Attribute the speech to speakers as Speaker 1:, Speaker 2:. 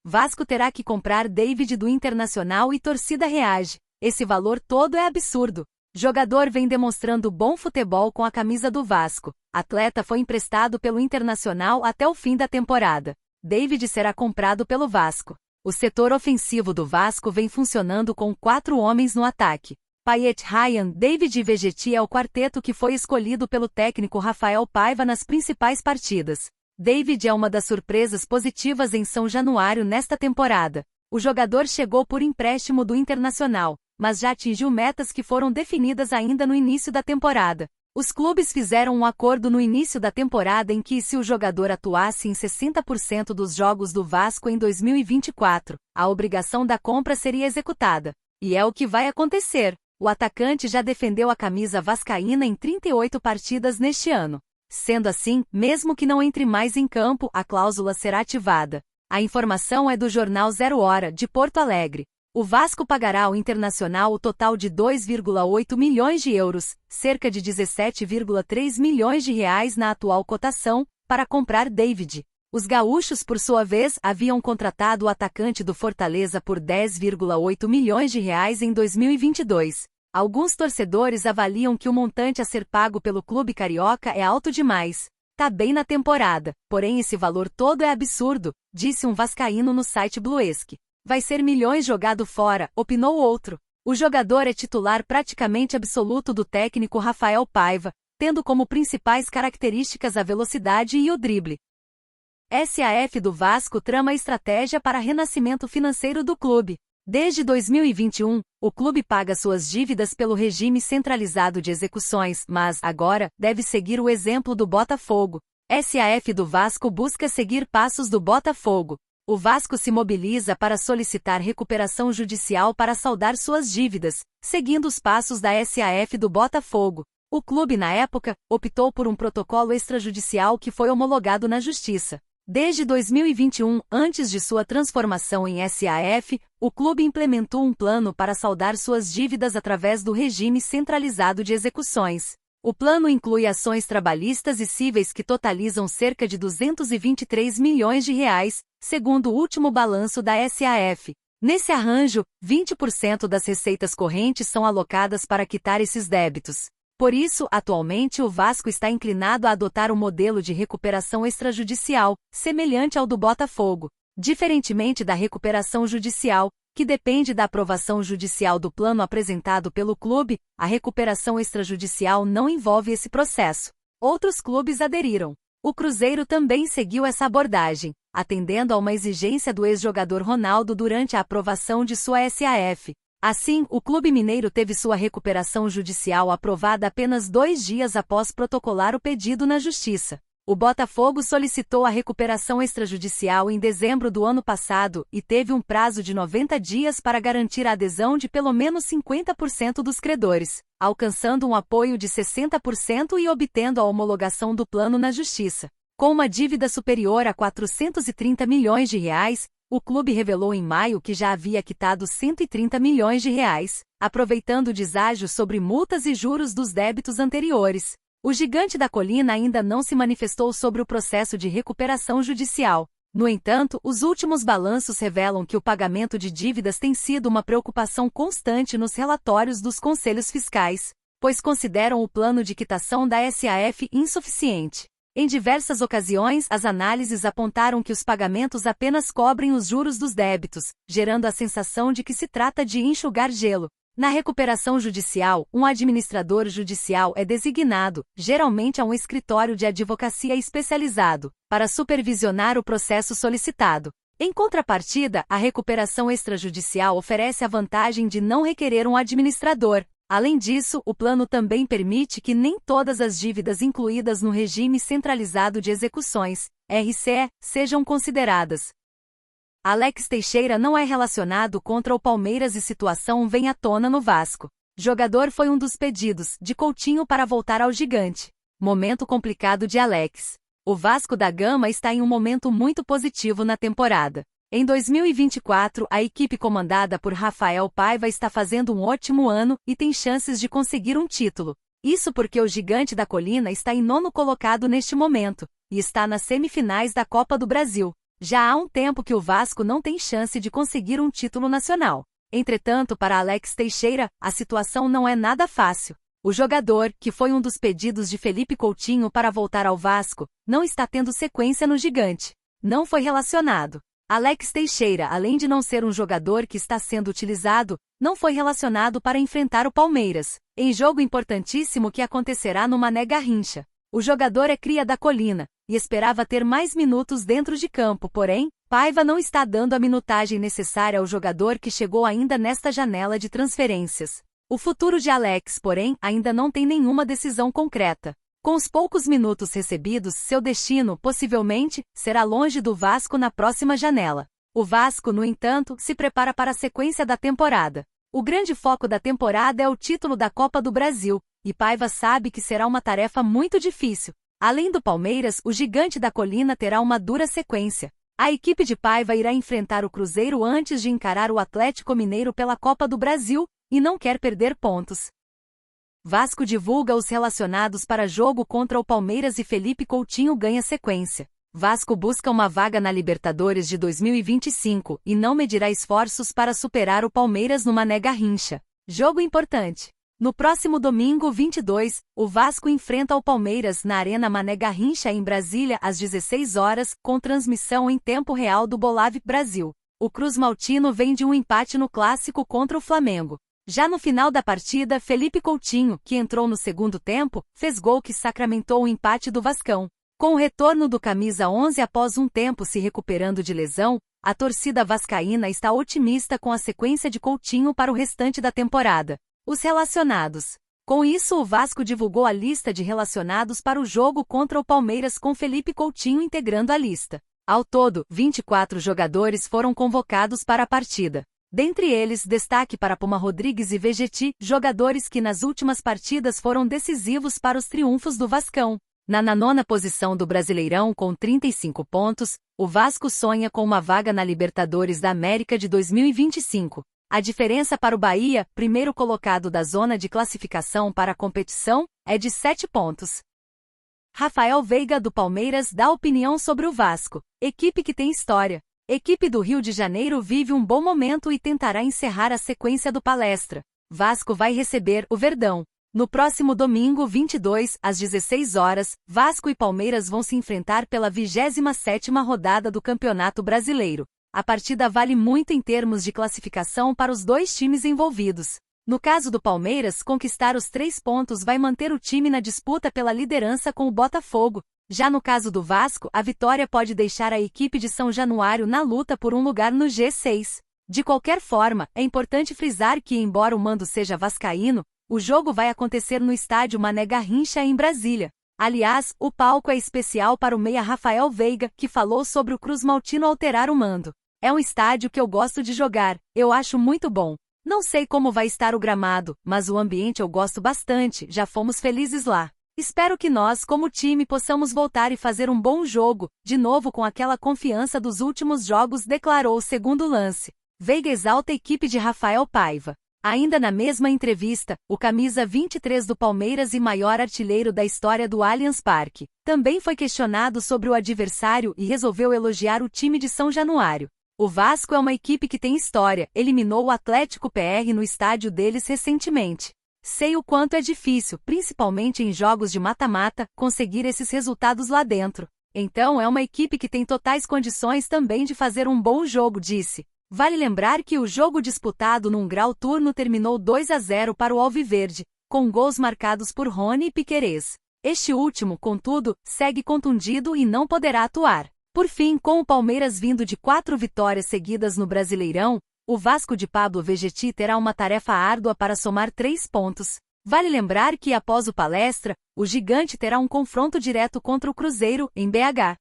Speaker 1: Vasco terá que comprar David do Internacional e torcida reage. Esse valor todo é absurdo. Jogador vem demonstrando bom futebol com a camisa do Vasco. Atleta foi emprestado pelo Internacional até o fim da temporada. David será comprado pelo Vasco. O setor ofensivo do Vasco vem funcionando com 4 homens no ataque. Payet, Ryan, David e Vegetti é o quarteto que foi escolhido pelo técnico Rafael Paiva nas principais partidas. David é uma das surpresas positivas em São Januário nesta temporada. O jogador chegou por empréstimo do Internacional, mas já atingiu metas que foram definidas ainda no início da temporada. Os clubes fizeram um acordo no início da temporada em que, se o jogador atuasse em 60% dos jogos do Vasco em 2024, a obrigação da compra seria executada. E é o que vai acontecer. O atacante já defendeu a camisa vascaína em 38 partidas neste ano. Sendo assim, mesmo que não entre mais em campo, a cláusula será ativada. A informação é do jornal Zero Hora, de Porto Alegre. O Vasco pagará ao Internacional o total de 2,8 milhões de euros, cerca de 17,3 milhões de reais na atual cotação, para comprar David. Os gaúchos, por sua vez, haviam contratado o atacante do Fortaleza por 10,8 milhões de reais em 2022. Alguns torcedores avaliam que o montante a ser pago pelo clube carioca é alto demais. Tá bem na temporada, porém esse valor todo é absurdo, disse um vascaíno no site Bluesque. Vai ser milhões jogado fora, opinou outro. O jogador é titular praticamente absoluto do técnico Rafael Paiva, tendo como principais características a velocidade e o drible. SAF do Vasco trama estratégia para renascimento financeiro do clube. Desde 2021, o clube paga suas dívidas pelo regime centralizado de execuções, mas, agora, deve seguir o exemplo do Botafogo. SAF do Vasco busca seguir passos do Botafogo. O Vasco se mobiliza para solicitar recuperação judicial para saldar suas dívidas, seguindo os passos da SAF do Botafogo. O clube, na época, optou por um protocolo extrajudicial que foi homologado na Justiça. Desde 2021, antes de sua transformação em SAF, o clube implementou um plano para saldar suas dívidas através do regime centralizado de execuções. O plano inclui ações trabalhistas e cíveis que totalizam cerca de 223 milhões de reais, segundo o último balanço da SAF. Nesse arranjo, 20% das receitas correntes são alocadas para quitar esses débitos. Por isso, atualmente o Vasco está inclinado a adotar um modelo de recuperação extrajudicial, semelhante ao do Botafogo. Diferentemente da recuperação judicial, que depende da aprovação judicial do plano apresentado pelo clube, a recuperação extrajudicial não envolve esse processo. Outros clubes aderiram. O Cruzeiro também seguiu essa abordagem, atendendo a uma exigência do ex-jogador Ronaldo durante a aprovação de sua SAF. Assim, o clube mineiro teve sua recuperação judicial aprovada apenas 2 dias após protocolar o pedido na Justiça. O Botafogo solicitou a recuperação extrajudicial em dezembro do ano passado e teve um prazo de 90 dias para garantir a adesão de pelo menos 50% dos credores, alcançando um apoio de 60% e obtendo a homologação do plano na Justiça. Com uma dívida superior a 430 milhões de reais, o clube revelou em maio que já havia quitado 130 milhões de reais, aproveitando o deságio sobre multas e juros dos débitos anteriores. O Gigante da Colina ainda não se manifestou sobre o processo de recuperação judicial. No entanto, os últimos balanços revelam que o pagamento de dívidas tem sido uma preocupação constante nos relatórios dos conselhos fiscais, pois consideram o plano de quitação da SAF insuficiente. Em diversas ocasiões, as análises apontaram que os pagamentos apenas cobrem os juros dos débitos, gerando a sensação de que se trata de enxugar gelo. Na recuperação judicial, um administrador judicial é designado, geralmente a um escritório de advocacia especializado, para supervisionar o processo solicitado. Em contrapartida, a recuperação extrajudicial oferece a vantagem de não requerer um administrador. Além disso, o plano também permite que nem todas as dívidas incluídas no regime centralizado de execuções, RCE, sejam consideradas. Alex Teixeira não é relacionado contra o Palmeiras e situação vem à tona no Vasco. Jogador foi um dos pedidos de Coutinho para voltar ao Gigante. Momento complicado de Alex. O Vasco da Gama está em um momento muito positivo na temporada. Em 2024, a equipe comandada por Rafael Paiva está fazendo um ótimo ano e tem chances de conseguir um título. Isso porque o Gigante da Colina está em 9º colocado neste momento, e está nas semifinais da Copa do Brasil. Já há um tempo que o Vasco não tem chance de conseguir um título nacional. Entretanto, para Alex Teixeira, a situação não é nada fácil. O jogador, que foi um dos pedidos de Felipe Coutinho para voltar ao Vasco, não está tendo sequência no Gigante. Não foi relacionado. Alex Teixeira, além de não ser um jogador que está sendo utilizado, não foi relacionado para enfrentar o Palmeiras, em jogo importantíssimo que acontecerá no Mané Garrincha. O jogador é cria da Colina, e esperava ter mais minutos dentro de campo, porém, Paiva não está dando a minutagem necessária ao jogador que chegou ainda nesta janela de transferências. O futuro de Alex, porém, ainda não tem nenhuma decisão concreta. Com os poucos minutos recebidos, seu destino, possivelmente, será longe do Vasco na próxima janela. O Vasco, no entanto, se prepara para a sequência da temporada. O grande foco da temporada é o título da Copa do Brasil, e Paiva sabe que será uma tarefa muito difícil. Além do Palmeiras, o Gigante da Colina terá uma dura sequência. A equipe de Paiva irá enfrentar o Cruzeiro antes de encarar o Atlético Mineiro pela Copa do Brasil, e não quer perder pontos. Vasco divulga os relacionados para jogo contra o Palmeiras e Felipe Coutinho ganha sequência. Vasco busca uma vaga na Libertadores de 2025 e não medirá esforços para superar o Palmeiras no Mané Garrincha. Jogo importante. No próximo domingo 22, o Vasco enfrenta o Palmeiras na Arena Mané Garrincha em Brasília às 16 horas, com transmissão em tempo real do Bolave Brasil. O Cruz Maltino vem de um empate no clássico contra o Flamengo. Já no final da partida, Felipe Coutinho, que entrou no segundo tempo, fez gol que sacramentou o empate do Vascão. Com o retorno do camisa 11 após um tempo se recuperando de lesão, a torcida vascaína está otimista com a sequência de Coutinho para o restante da temporada. Os relacionados. Com isso, o Vasco divulgou a lista de relacionados para o jogo contra o Palmeiras com Felipe Coutinho integrando a lista. Ao todo, 24 jogadores foram convocados para a partida. Dentre eles, destaque para Puma Rodrigues e Vegetti, jogadores que nas últimas partidas foram decisivos para os triunfos do Vascão. Na nona posição do Brasileirão com 35 pontos, o Vasco sonha com uma vaga na Libertadores da América de 2025. A diferença para o Bahia, primeiro colocado da zona de classificação para a competição, é de 7 pontos. Rafael Veiga do Palmeiras dá opinião sobre o Vasco, equipe que tem história. Equipe do Rio de Janeiro vive um bom momento e tentará encerrar a sequência do Palestra. Vasco vai receber o Verdão. No próximo domingo 22, às 16 horas, Vasco e Palmeiras vão se enfrentar pela 27ª rodada do Campeonato Brasileiro. A partida vale muito em termos de classificação para os dois times envolvidos. No caso do Palmeiras, conquistar os 3 pontos vai manter o time na disputa pela liderança com o Botafogo. Já no caso do Vasco, a vitória pode deixar a equipe de São Januário na luta por um lugar no G6. De qualquer forma, é importante frisar que, embora o mando seja vascaíno, o jogo vai acontecer no estádio Mané Garrincha em Brasília. Aliás, o palco é especial para o meia Rafael Veiga, que falou sobre o Cruz Maltino alterar o mando. É um estádio que eu gosto de jogar, eu acho muito bom. Não sei como vai estar o gramado, mas o ambiente eu gosto bastante, já fomos felizes lá. Espero que nós, como time, possamos voltar e fazer um bom jogo, de novo com aquela confiança dos últimos jogos, declarou o segundo lance. Veiga exalta a equipe de Rafael Paiva. Ainda na mesma entrevista, o camisa 23 do Palmeiras e maior artilheiro da história do Allianz Parque, também foi questionado sobre o adversário e resolveu elogiar o time de São Januário. O Vasco é uma equipe que tem história, eliminou o Atlético PR no estádio deles recentemente. Sei o quanto é difícil, principalmente em jogos de mata-mata, conseguir esses resultados lá dentro. Então é uma equipe que tem totais condições também de fazer um bom jogo, disse. Vale lembrar que o jogo disputado num grau turno terminou 2-0 para o Alviverde, com gols marcados por Rony e Piquerez. Este último, contudo, segue contundido e não poderá atuar. Por fim, com o Palmeiras vindo de 4 vitórias seguidas no Brasileirão, o Vasco de Pablo Vegetti terá uma tarefa árdua para somar 3 pontos. Vale lembrar que, após o Palestra, o Gigante terá um confronto direto contra o Cruzeiro, em BH.